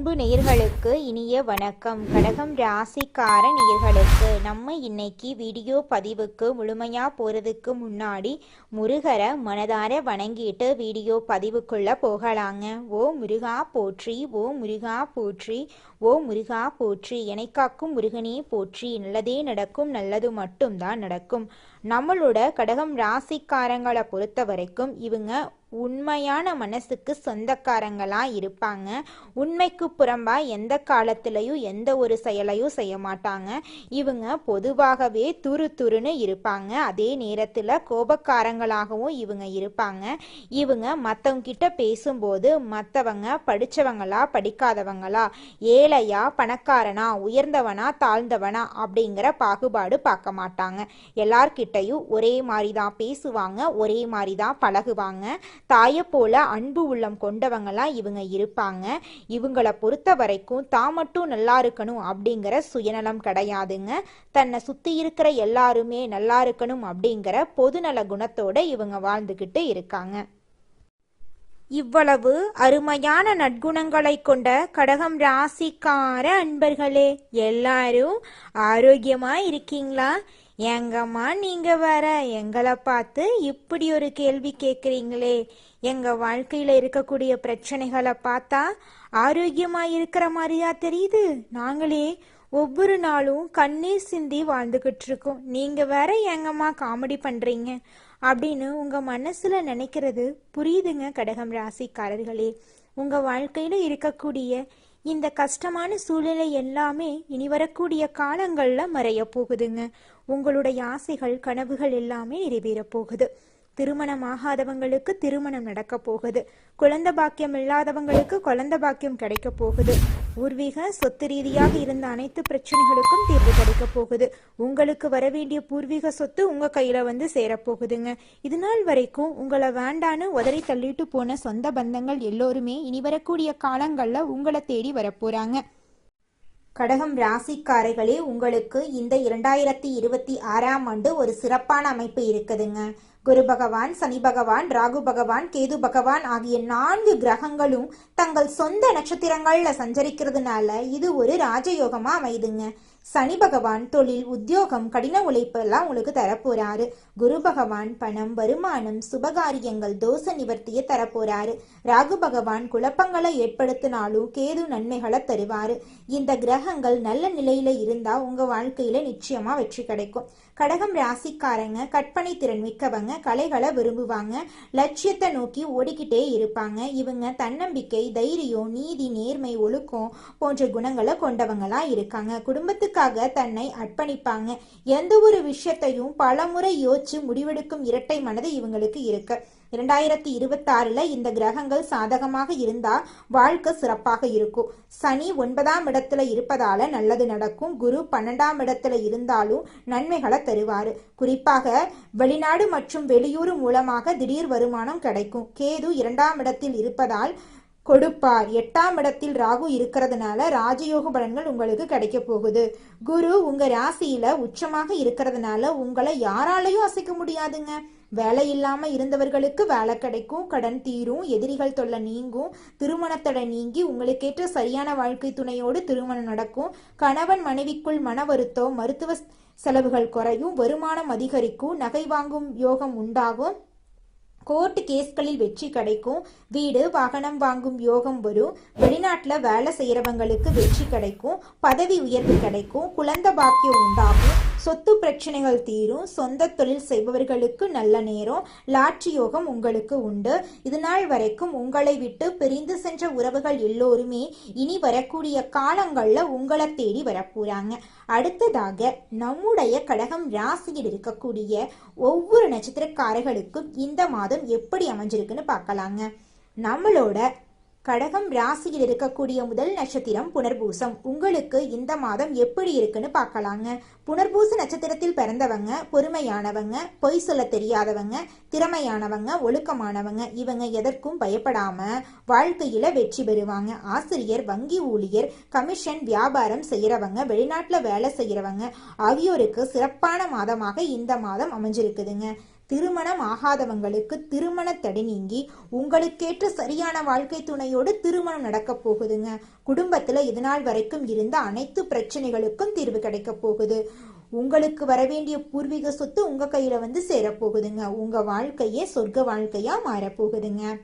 அன்பு நேயர்களுக்கு இனிய வணக்கம். கடகம் ராசிக்கார நேயர்களுக்கு நம்ம இன்னைக்கு வீடியோ பதிவுக்கு முழுமையா போறதுக்கு முன்னாடி முருகரை மனதார வணங்கிட்டு வீடியோ பதிவுக்குள்ள போகலாங்க. ஓ முருகா போற்றி, ஓ முருகா போற்றி, ஓ முருகா போற்றி, எனக்காக்கும் முருகனே போற்றி. நல்லதே நடக்கும், நல்லது மட்டும்தான் நடக்கும். நம்மளோட கடகம் ராசிக்காரங்களை பொறுத்த வரைக்கும் இவங்க உண்மையான மனசுக்கு சொந்தக்காரங்களா இருப்பாங்க. உண்மைக்கு புறம்பா எந்த காலத்திலையும் எந்த ஒரு செயலையும் செய்ய மாட்டாங்க. இவங்க பொதுவாகவே துருன்னு இருப்பாங்க. அதே நேரத்தில் கோபக்காரங்களாகவும் இவங்க இருப்பாங்க. இவங்க மற்றவங்க கிட்ட பேசும்போது மற்றவங்க படித்தவங்களா படிக்காதவங்களா, ஏழையா பணக்காரனா, உயர்ந்தவனா தாழ்ந்தவனா அப்படிங்கிற பாகுபாடு பார்க்க மாட்டாங்க. எல்லார்கிட்டையும் ஒரே மாதிரி தான் பேசுவாங்க, ஒரே மாதிரி தான் பழகுவாங்க. தாயை போல அன்பு உள்ளம் கொண்டவங்களா இவங்க இருப்பாங்க. இவங்களை பொறுத்த வரைக்கும் தான் மட்டும் நல்லா இருக்கணும் அப்படிங்கிற சுயநலம் கிடையாதுங்க. தன்னை சுத்தி இருக்கிற எல்லாருமே நல்லா இருக்கணும் அப்படிங்கிற பொதுநல குணத்தோட இவங்க வாழ்ந்துகிட்டு இருக்காங்க. இவ்வளவு அருமையான நற்குணங்களை கொண்ட கடகம் ராசிக்கார அன்பர்களே, எல்லாரும் ஆரோக்கியமா இருக்கீங்களா? எங்கம்மா நீங்க வேற எங்களை பார்த்து இப்படி ஒரு கேள்வி கேட்குறீங்களே? எங்க வாழ்க்கையில இருக்கக்கூடிய பிரச்சனைகளை பார்த்தா ஆரோக்கியமா இருக்கிற மாதிரியா தெரியுது? நாங்களே ஒவ்வொரு நாளும் கண்ணீர் சிந்தி வாழ்ந்துகிட்டு இருக்கோம். நீங்க வேற எங்கம்மா காமெடி பண்றீங்க அப்படின்னு உங்க மனசுல நினைக்கிறது புரியுதுங்க. கடகம் ராசிக்காரர்களே, உங்க வாழ்க்கையில இருக்கக்கூடிய இந்த கஷ்டமான சூழ்நிலை எல்லாமே இனி வரக்கூடிய காலங்கள்ல மறைய போகுதுங்க. உங்களுடைய ஆசைகள் கனவுகள் எல்லாமே நிறைவேற போகுது. திருமணம் ஆகாதவங்களுக்கு திருமணம் நடக்க போகுது. குழந்தை பாக்கியம் இல்லாதவங்களுக்கு குழந்தை பாக்கியம் கிடைக்க போகுது. பூர்வீக சொத்து ரீதியாக இருந்த அனைத்து பிரச்சனைகளுக்கும் தீர்வு கிடைக்க போகுது. உங்களுக்கு வர வேண்டிய பூர்வீக சொத்து உங்க கையில வந்து சேரப்போகுதுங்க. இது நாள் வரைக்கும் உங்களை வேண்டான்னு உதறி தள்ளிட்டு போன சொந்த பந்தங்கள் எல்லோருமே இனி வரக்கூடிய காலங்கள்ல உங்களை தேடி வரப்போறாங்க. கடகம் ராசிக்காரர்களே, உங்களுக்கு இந்த 2026ஆம் ஆண்டு ஒரு சிறப்பான அமைப்பு இருக்குதுங்க. குரு பகவான், சனி பகவான், ராகு பகவான், கேது பகவான் ஆகிய 4 கிரகங்களும் தங்கள் சொந்த நட்சத்திரங்கள்ல சஞ்சரிக்கிறதுனால இது ஒரு ராஜயோகமா அமைதுங்க. சனி பகவான் தொழில், உத்தியோகம், கடின உழைப்பு எல்லாம் உங்களுக்கு தரப்போறாரு. குரு பகவான் பணம், வருமானம், சுபகாரியங்கள், தோஷ நிவர்த்தியை தரப்போறாரு. ராகு பகவான் குழப்பங்களை ஏற்படுத்தினாலும் கேது நன்மைகளை தருவாரு. இந்த கிரகங்கள் நல்ல நிலையில இருந்தா உங்க வாழ்க்கையில நிச்சயமா வெற்றி கிடைக்கும். கடகம் ராசிக்காரங்க கற்பனை திறன் மிக்கவங்க, கலைகளை விரும்புவாங்க, லட்சியத்தை நோக்கி ஓடிக்கிட்டே இருப்பாங்க. இவங்க தன்னம்பிக்கை, தைரியம், நீதி, நேர்மை, ஒழுக்கம் போன்ற குணங்களை கொண்டவங்களா இருக்காங்க. குடும்பத்துக்காக தன்னை அர்ப்பணிப்பாங்க. எந்த ஒரு விஷயத்தையும் பலமுறை யோசிச்சு முடிவெடுக்கும் இரட்டை மனது இவங்களுக்கு இருக்கு. 2026ல இந்த கிரகங்கள் சாதகமாக இருந்தா வாழ்க்கை சிறப்பாக இருக்கும். சனி 9ஆம் இடத்துல இருப்பதால நல்லது நடக்கும். குரு 12ஆம் இடத்துல இருந்தாலும் நன்மைகளை தருவாரு. குறிப்பாக வெளிநாடு மற்றும் வெளியூர் மூலமாக திடீர் வருமானம் கிடைக்கும். கேது 2ஆம் இடத்தில் இருப்பதால் கொடுப்பார். 8ஆம் இடத்தில் ராகு இருக்கிறதுனால ராஜயோக பலன்கள் உங்களுக்கு கிடைக்க போகுது. குரு உங்க ராசியில உச்சமாக இருக்கிறதுனால உங்களை யாராலையும் அசைக்க முடியாதுங்க. வேலை இல்லாம இருந்தவர்களுக்கு வேலை கிடைக்கும், கடன் தீரும், எதிரிகள் தொல்லை நீங்கும், திருமணத்தடை நீங்கி உங்களுக்கேற்ற சரியான வாழ்க்கை துணையோடு திருமணம் நடக்கும். கணவன் மனைவிக்குள் மன வருத்தம், மருத்துவ செலவுகள் குறையும், வருமானம் அதிகரிக்கும், நகை வாங்கும் யோகம் உண்டாகும், கோர்ட் கேஸ்களில் வெற்றி கிடைக்கும், வீடு வாகனம் வாங்கும் யோகம் வரும், வெளிநாட்டில் வேலை செய்கிறவங்களுக்கு வெற்றி கிடைக்கும், பதவி உயர்வு கிடைக்கும், குழந்தை பாக்கியம் உண்டாகும், சொத்து பிரச்சனைகள் தீரும், சொந்த தொழில் செய்பவர்களுக்கு நல்ல நேரம், லாட்சி யோகம் உங்களுக்கு உண்டு. இது நாள் வரைக்கும் உங்களை விட்டு பிரிந்து சென்ற உறவுகள் எல்லோருமே இனி வரக்கூடிய காலங்கள்ல உங்களை தேடி வரப்போறாங்க. அடுத்ததாக நம்முடைய கடகம் ராசியில் இருக்கக்கூடிய ஒவ்வொரு நட்சத்திரக்காரர்களுக்கும் இந்த மாதம் எப்படி அமைஞ்சிருக்குன்னு பார்க்கலாங்க. நம்மளோட கடகம் ராசியில் இருக்கக்கூடிய முதல் நட்சத்திரம் புனர்பூசம். உங்களுக்கு இந்த மாதம் எப்படி இருக்குன்னு பார்க்கலாங்க. புனர்பூச நட்சத்திரத்தில் பிறந்தவங்க பொறுமையானவங்க, பொய் சொல்ல தெரியாதவங்க, திறமையானவங்க, ஒழுக்கமானவங்க. இவங்க எதற்கும் பயப்படாம வாழ்க்கையில வெற்றி பெறுவாங்க. ஆசிரியர், வங்கி ஊழியர், கமிஷன், வியாபாரம் செய்யறவங்க, வெளிநாட்டுல வேலை செய்யறவங்க ஆகியோருக்கு சிறப்பான மாதமாக இந்த மாதம் அமைஞ்சிருக்குதுங்க. திருமணம் ஆகாதவங்களுக்கு திருமண தடை நீங்கி உங்களுக்கேற்ற சரியான வாழ்க்கை துணையோடு திருமணம் நடக்க போகுதுங்க. குடும்பத்துல இதுநாள் வரைக்கும் இருந்த அனைத்து பிரச்சனைகளுக்கும் தீர்வு கிடைக்க போகுது. உங்களுக்கு வரவேண்டிய பூர்வீக சொத்து உங்க கையில வந்து சேரப்போகுதுங்க. உங்க வாழ்க்கையே சொர்க்க வாழ்க்கையா மாறப்போகுதுங்க.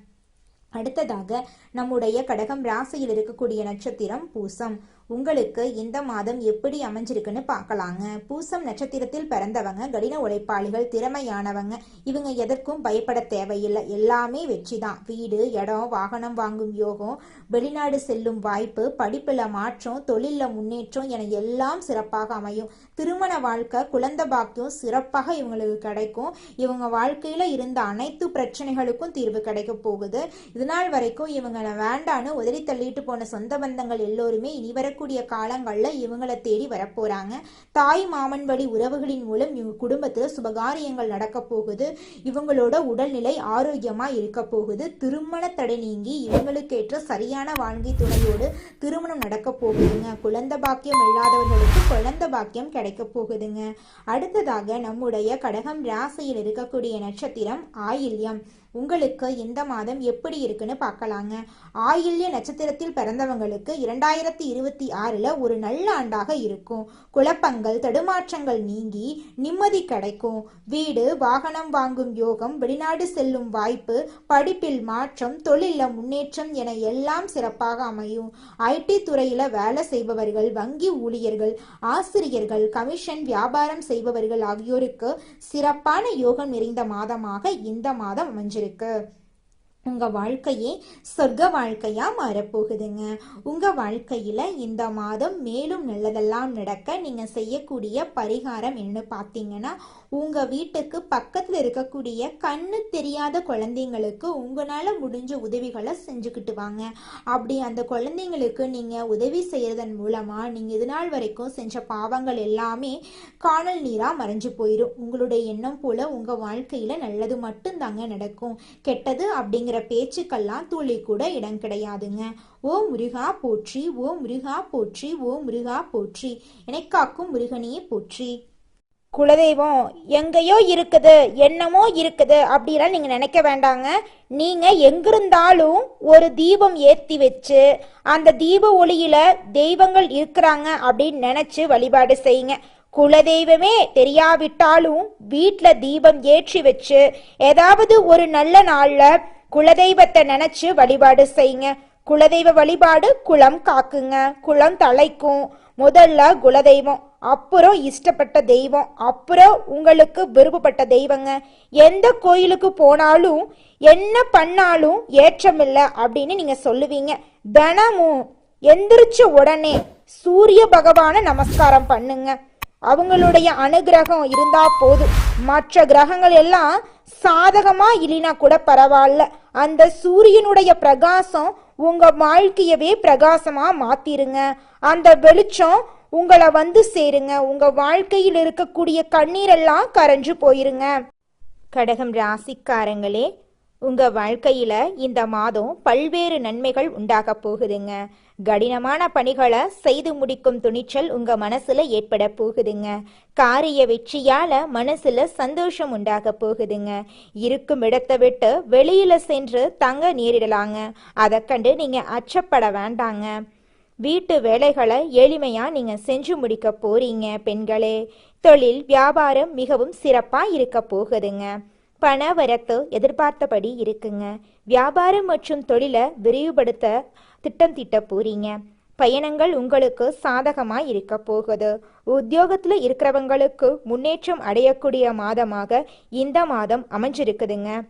அடுத்ததாக நம்முடைய கடகம் ராசியில் இருக்கக்கூடிய நட்சத்திரம் பூசம். உங்களுக்கு இந்த மாதம் எப்படி அமைஞ்சிருக்குன்னு பார்க்கலாங்க. பூசம் நட்சத்திரத்தில் பிறந்தவங்க கடின உழைப்பாளிகள், திறமையானவங்க. இவங்க எதற்கும் பயப்பட தேவையில்லை. எல்லாமே வெற்றி தான். வீடு, இடம், வாகனம் வாங்கும் யோகம், வெளிநாடு செல்லும் வாய்ப்பு, படிப்புல மாற்றம், தொழில முன்னேற்றம் என எல்லாம் சிறப்பாக அமையும். திருமண வாழ்க்கை, குழந்தை பாக்கியம் சிறப்பாக இவங்களுக்கு கிடைக்கும். இவங்க வாழ்க்கையில இருந்த அனைத்து பிரச்சனைகளுக்கும் தீர்வு கிடைக்க போகுது. இதனால் வரைக்கும் இவங்க வேண்டான்னு உதறி தள்ளிட்டு போன சொந்த பந்தங்கள் எல்லோருமே இனி வரக்கூடிய காலங்கள்ல இவங்களை தேடி வரப்போறாங்க. தாய் மாமன் வழி உறவுகளின் மூலம் இவங்க குடும்பத்துல சுபகாரியங்கள் நடக்க போகுது. இவங்களோட உடல்நிலை ஆரோக்கியமா இருக்க போகுது. திருமண தடை நீங்கி இவங்களுக்கு ஏற்ற சரியான வாழ்க்கை துணையோடு திருமணம் நடக்க போகுதுங்க. குழந்தை பாக்கியம் இல்லாதவர்களுக்கு குழந்தை பாக்கியம் கிடைக்க போகுதுங்க. அடுத்ததாக நம்முடைய கடகம் ராசியில் இருக்கக்கூடிய நட்சத்திரம் ஆயில்யம். உங்களுக்கு இந்த மாதம் எப்படி இருக்குன்னு பார்க்கலாங்க. ஆயில்ய நட்சத்திரத்தில் பிறந்தவங்களுக்கு 2026 ஒரு நல்ல ஆண்டாக இருக்கும். குழப்பங்கள், தடுமாற்றங்கள் நீங்கி நிம்மதி கிடைக்கும். வீடு, வாகனம் வாங்கும் யோகம், வெளிநாடு செல்லும் வாய்ப்பு, படிப்பில் மாற்றம், தொழில முன்னேற்றம் என எல்லாம் சிறப்பாக அமையும். ஐடி துறையில வேலை செய்பவர்கள், வங்கி ஊழியர்கள், ஆசிரியர்கள், கமிஷன் வியாபாரம் செய்பவர்கள் ஆகியோருக்கு சிறப்பான யோகம் நிறைந்த மாதமாக இந்த மாதம் அமைஞ்சிருக்கு. உங்க வாழ்க்கையே சொர்க்க வாழ்க்கையா மாறப்போகுதுங்க. உங்க வாழ்க்கையில இந்த மாதம் மேலும் நல்லதெல்லாம் நடக்க நீங்க செய்யக்கூடிய பரிகாரம் என்ன பார்த்தீங்கன்னா, உங்க வீட்டுக்கு பக்கத்துல இருக்கக்கூடிய கண்ணு தெரியாத குழந்தைங்களுக்கு உங்களால முடிஞ்ச உதவிகளை செஞ்சுக்கிட்டு வாங்க. அப்படி அந்த குழந்தைங்களுக்கு நீங்க உதவி செய்யறதன் மூலமா நீங்க இது நாள் வரைக்கும் செஞ்ச பாவங்கள் எல்லாமே காணல் நீரா மறைஞ்சு போயிடும். உங்களுடைய எண்ணம் போல உங்க வாழ்க்கையில நல்லது மட்டும் தாங்க நடக்கும். கெட்டது அப்படிங்கிற பேச்சுக்கெல்லாம் துளி கூட இடம் கிடையாதுங்க. ஓ முருகா போற்றி, ஓ முருகா போற்றி, ஓ முருகா போற்றி, எனக்காக்கும் முருகனையே போற்றி. குலதெய்வம் எங்கேயோ இருக்குது, என்னமோ இருக்குது அப்படிலாம் நீங்க நினைக்க வேண்டாங்க. நீங்க எங்கிருந்தாலும் ஒரு தீபம் ஏத்தி வச்சு அந்த தீப ஒளியில தெய்வங்கள் இருக்கிறாங்க அப்படின்னு நினைச்சு வழிபாடு செய்யுங்க. குலதெய்வமே தெரியாவிட்டாலும் வீட்டில் தீபம் ஏற்றி வச்சு ஏதாவது ஒரு நல்ல நாள்ல குலதெய்வத்தை நினைச்சு வழிபாடு செய்யுங்க. குலதெய்வ வழிபாடு குலம் காக்குங்க, குலம் தலைக்கும். முதல்ல குலதெய்வம், அப்புறம் இஷ்டப்பட்ட தெய்வம், அப்புறம் உங்களுக்கு விருப்பப்பட்ட தெய்வங்க. எந்த கோயிலுக்கு போனாலும் என்ன பண்ணாலும் ஏற்றமில்லை அப்படின்னு நீங்க சொல்லுவீங்க. தினமும் எந்திரிச்ச உடனே சூரிய பகவானை நமஸ்காரம் பண்ணுங்க. அவங்களுடைய அனுகிரகம் இருந்தா போதும். மற்ற கிரகங்கள் எல்லாம் சாதகமா இல்லைனா கூட பரவாயில்ல, அந்த சூரியனுடைய பிரகாசம் உங்க வாழ்க்கையவே பிரகாசமா மாத்திருங்க. அந்த வெளிச்சம் உங்களை வந்து சேருங்க. உங்க வாழ்க்கையில் இருக்கக்கூடிய கண்ணீரெல்லாம் கரைஞ்சு போயிருங்க. கடகம் ராசிக்காரங்களே, உங்க வாழ்க்கையில இந்த மாதம் பல்வேறு நன்மைகள் உண்டாக போகுதுங்க. கடினமான பணிகளை செய்து முடிக்கும் துணிச்சல் உங்க மனசுல ஏற்பட போகுதுங்க. காரிய வெற்றியால மனசுல சந்தோஷம் உண்டாக போகுதுங்க. இருக்கும் இடத்தை விட்டு வெளியில சென்று தங்க நேரிடலாங்க. அதை கண்டு நீங்க அச்சப்பட வேண்டாங்க. வீட்டு வேலைகளை எளிமையா நீங்க செஞ்சு முடிக்க போறீங்க. பெண்களே, தொழில் வியாபாரம் மிகவும் சிறப்பா இருக்க போகுதுங்க. பண வரத்து எதிர்பார்த்தபடி இருக்குங்க. வியாபாரம் மற்றும் தொழிலை விரிவுபடுத்த திட்டம் தீட்ட போறீங்க. பயணங்கள் உங்களுக்கு சாதகமா இருக்க போகுது. உத்தியோகத்துல இருக்கிறவங்களுக்கு முன்னேற்றம் அடையக்கூடிய மாதமாக இந்த மாதம் அமைஞ்சிருக்குதுங்க.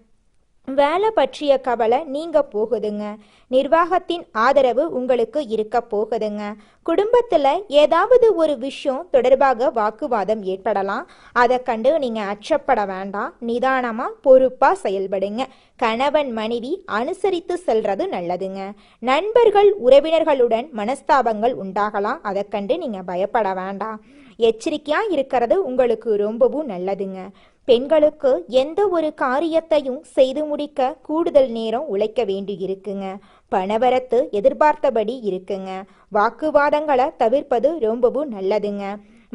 வேலை பற்றிய கவலை நீங்க போகுதுங்க. நிர்வாகத்தின் ஆதரவு உங்களுக்கு இருக்க போகுதுங்க. குடும்பத்துல ஏதாவது ஒரு விஷயம் தொடர்பாக வாக்குவாதம் ஏற்படலாம். அதை கண்டு நீங்க அச்சப்பட வேண்டாம். நிதானமா பொறுப்பா செயல்படுங்க. கணவன் மனைவி அனுசரித்து செல்றது நல்லதுங்க. நண்பர்கள் உறவினர்களுடன் மனஸ்தாபங்கள் உண்டாகலாம். அதை கண்டு நீங்க பயப்பட வேண்டாம். எச்சரிக்கையா இருக்கிறது உங்களுக்கு ரொம்பவும் நல்லதுங்க. பெண்களுக்கு எந்த ஒரு காரியத்தையும் செய்து முடிக்க கூடுதல் நேரம் உழைக்க வேண்டி இருக்குங்க. பணவரத்து எதிர்பார்த்தபடி இருக்குங்க. வாக்குவாதங்களை தவிர்ப்பது ரொம்பவும் நல்லதுங்க.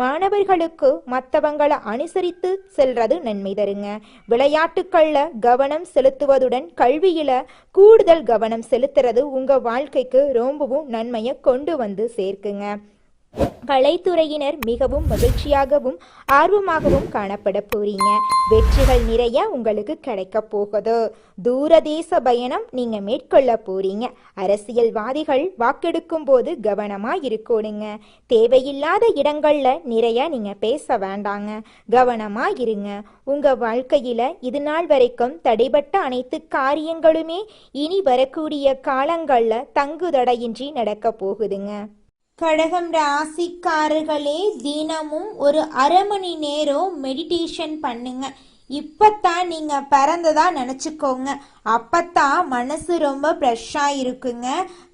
மாணவர்களுக்கு மற்றவங்களை அனுசரித்து செல்றது நன்மை தருங்க. விளையாட்டுக்கள்ல கவனம் செலுத்துவதுடன் கல்வியில கூடுதல் கவனம் செலுத்துறது உங்க வாழ்க்கைக்கு ரொம்பவும் நன்மையை கொண்டு வந்து சேர்க்குங்க. கலைத்துறையினர் மிகவும் மகிழ்ச்சியாகவும் ஆர்வமாகவும் காணப்பட போறீங்க. வெற்றிகள் நிறைய உங்களுக்கு கிடைக்க போகுது. தூரதேச பயணம் நீங்க மேற்கொள்ள போறீங்க. அரசியல்வாதிகள் வாக்கெடுக்கும் போது கவனமா இருக்கணுங்க. தேவையில்லாத இடங்கள்ல நிறைய நீங்க பேச வேண்டாங்க. கவனமா இருங்க. உங்க வாழ்க்கையில இது நாள் வரைக்கும் தடைபட்ட அனைத்து காரியங்களுமே இனி வரக்கூடிய காலங்கள்ல தங்குதடையின்றி நடக்க போகுதுங்க. கடகம் ராசிக்காரர்களே, தினமும் ஒரு அரை மணி நேரம் மெடிடேஷன் பண்ணுங்க. இப்பத்தான் நீங்க பிறந்ததா நினைச்சுக்கோங்க. அப்பத்தான் மனசு ரொம்ப ஃப்ரெஷ்ஷா இருக்குங்க.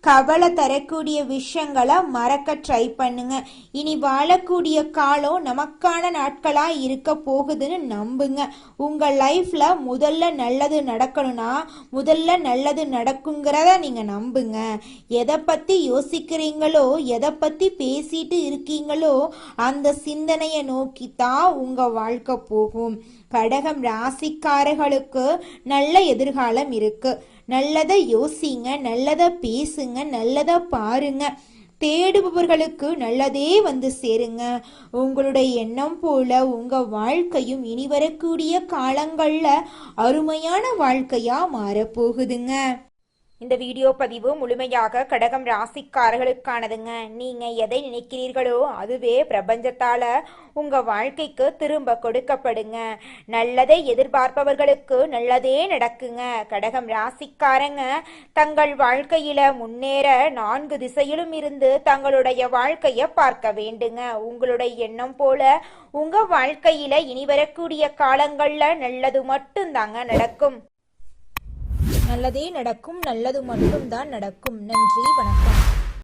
கவலை தரக்கூடிய விஷயங்களை மறக்க ட்ரை பண்ணுங்க. இனி வாழக்கூடிய காலம் நமக்கான நாட்களா இருக்க போகுதுன்னு நம்புங்க. உங்க லைஃப்ல முதல்ல நல்லது நடக்கணும்னா முதல்ல நல்லது நடக்குங்கிறத நீங்க நம்புங்க. எதை பத்தி யோசிக்கிறீங்களோ, எதை பத்தி பேசிட்டு இருக்கீங்களோ அந்த சிந்தனையை நோக்கித்தான் உங்க வாழ்க்கை போகும். கடகம் ராசிக்காரர்களுக்கு நல்ல எதிர்காலம் இருக்கு. நல்லதை யோசிங்க, நல்லதை பேசுங்க, நல்லதை பாருங்க. தேடுபவர்களுக்கு நல்லதே வந்து சேருங்க. உங்களுடைய எண்ணம் போல உங்க வாழ்க்கையும் இனி வரக்கூடிய காலங்கள்ல அருமையான வாழ்க்கையா மாறப்போகுதுங்க. இந்த வீடியோ பதிவு முழுமையாக கடகம் ராசிக்காரர்களுக்கானதுங்க. நீங்க எதை நினைக்கிறீர்களோ அதுவே பிரபஞ்சத்தால உங்க வாழ்க்கைக்கு திரும்ப கொடுக்கப்படுங்க. நல்லதை எதிர்பார்ப்பவர்களுக்கு நல்லதே நடக்குங்க. கடகம் ராசிக்காரங்க தங்கள் வாழ்க்கையில முன்னேற 4 திசையிலும் இருந்து தங்களுடைய வாழ்க்கைய பார்க்க வேண்டுங்க. உங்களுடைய எண்ணம் போல உங்க வாழ்க்கையில இனி வரக்கூடிய காலங்கள்ல நல்லது மட்டும்தாங்க நடக்கும். நல்லதே நடக்கும். நல்லது மட்டும்தான் நடக்கும். நன்றி, வணக்கம்.